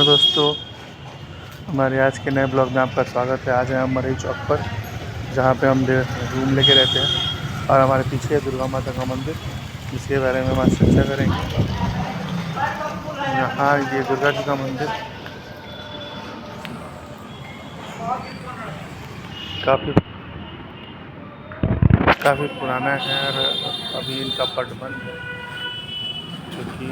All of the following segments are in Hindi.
हेलो दोस्तों, हमारे आज के नए ब्लॉग में आपका स्वागत है। आज हैं हम मरई चौक पर, जहाँ पे हम रूम लेके रहते हैं और हमारे पीछे है दुर्गा माता का मंदिर, जिसके बारे में हम आज चर्चा करेंगे। यहाँ ये दुर्गा जी का मंदिर काफ़ी काफ़ी पुराना है और अभी इनका पट बंद है, क्योंकि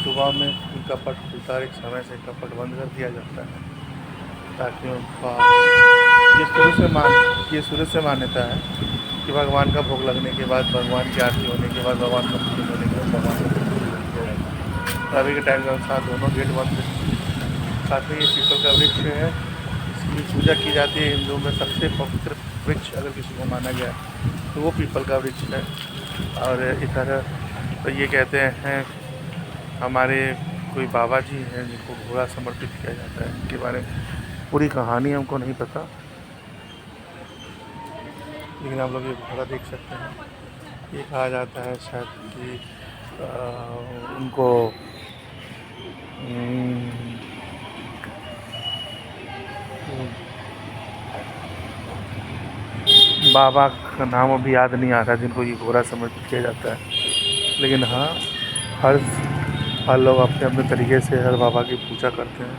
सुबह में इनका पट खुलता है, एक समय से इनका पट बंद कर दिया जाता है ताकि उनका ये शुरू से मान्यता है कि भगवान का भोग लगने के बाद, भगवान की आरती होने के बाद, भगवान का पूजन होने के बाद भगवान का भोग किया जाता है। तो अभी के टाइम के अनुसार दोनों गेट बंद है। साथ ही ये पीपल का वृक्ष है, इसकी पूजा की जाती है। हिंदुओं में सबसे पवित्र वृक्ष अगर किसी को माना गया तो वो पीपल का वृक्ष है। और इधर तो ये कहते हैं हमारे कोई बाबा जी हैं जिनको घोड़ा समर्पित किया जाता है। इनके बारे में पूरी कहानी हमको नहीं पता, लेकिन आप लोग ये घोड़ा देख सकते हैं। ये कहा जाता है शायद कि उनको बाबा का नाम अभी याद नहीं आ रहा जिनको ये घोड़ा समर्पित किया जाता है। लेकिन हाँ, हर हर लोग अपने अपने तरीके से हर बाबा की पूजा करते हैं,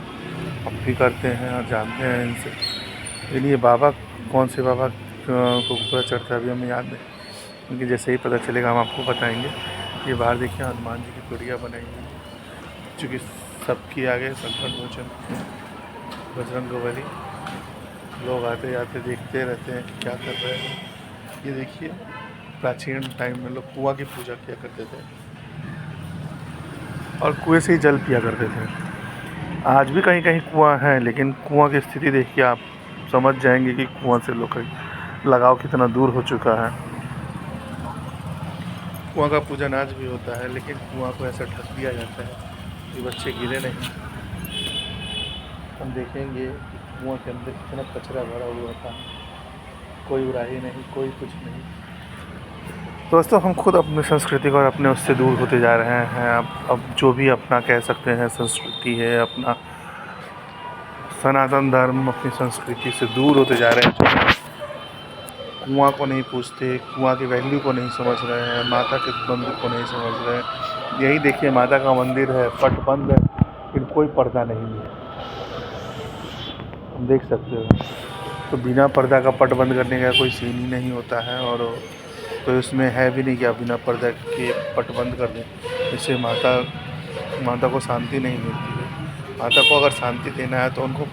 हम भी करते हैं और जानते हैं इनसे। लेकिन ये बाबा कौन से बाबा को घोड़ा चढ़ता है अभी हमें याद नहीं, क्योंकि जैसे ही पता चलेगा हम आपको बताएंगे। ये बाहर देखिए हनुमान जी की पीढ़ियाँ बनाई हुई है, चूँकि सबके आगे संकट मोचन बजरंगबली। लोग आते जाते देखते रहते हैं कि क्या कर रहे हैं। ये देखिए प्राचीन टाइम में लोग कुआं की पूजा किया करते थे और कुएं से ही जल पिया करते थे। आज भी कहीं कहीं कुआं है, लेकिन कुआं की स्थिति देखिए आप समझ जाएंगे कि कुआं से लोग का लगाव कितना दूर हो चुका है। कुआं का पूजन आज भी होता है, लेकिन कुआं को ऐसा ढक दिया जाता है कि बच्चे गिरे नहीं। हम देखेंगे कि कुआं के अंदर कितना कचरा भरा हुआ था, कोई उड़ाही नहीं, कोई कुछ नहीं। दोस्तों, हम खुद अपनी संस्कृति को और अपने उससे दूर होते जा रहे हैं। अब जो भी अपना कह सकते हैं संस्कृति है, अपना सनातन धर्म, अपनी संस्कृति से दूर होते जा रहे हैं। कुआं को नहीं पूछते, कुआं की वैल्यू को नहीं समझ रहे हैं, माता के मंदिर को नहीं समझ रहे हैं। यही देखिए माता का मंदिर है, पट बंद है, फिर कोई पर्दा नहीं है, हम देख सकते हो। तो बिना पर्दा का पट बंद करने का कोई सीन ही नहीं होता है, और तो इसमें है भी नहीं कि आप बिना पर्दा के पट बंद कर दें। इससे माता को शांति नहीं मिलती है। माता को अगर शांति देना है तो उनको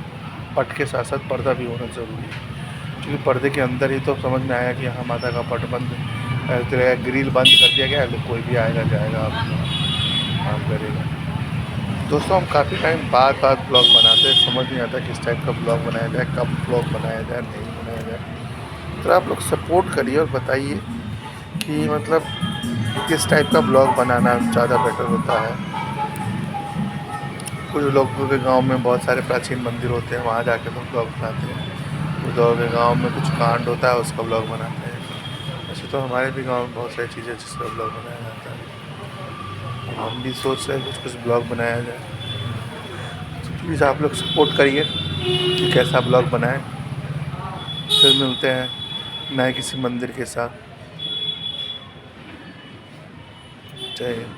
पट के साथ साथ पर्दा भी होना ज़रूरी है, क्योंकि पर्दे के अंदर ही तो समझ में आया कि हाँ माता का पट बंद है, ग्रिल बंद कर दिया गया है, कोई भी आएगा जाएगा अपना काम करेगा। दोस्तों, हम काफ़ी टाइम बाद ब्लॉग बनाते हैं, समझ नहीं आता किस टाइप का ब्लॉग बनाया जाए, कब ब्लॉग बनाया जाए, नहीं बनाया जाए। तो आप लोग सपोर्ट करिए और बताइए कि मतलब किस टाइप का ब्लॉग बनाना ज़्यादा बेटर होता है। कुछ लोगों के गांव में बहुत सारे प्राचीन मंदिर होते हैं, वहाँ जाके लोग ब्लॉग बनाते हैं। कुछ लोगों के गांव में कुछ कांड होता है, उसका ब्लॉग बनाते हैं। वैसे तो हमारे भी गांव में बहुत सारी चीज़ें जिसका ब्लॉग बनाया जाता है। हम भी सोच रहे हैं कुछ ब्लॉग बनाया जाए। तो प्लीज़ आप लोग सपोर्ट करिए कि कैसा ब्लॉग बनाएं। फिर मिलते हैं नए किसी मंदिर के साथ। जय हिंद।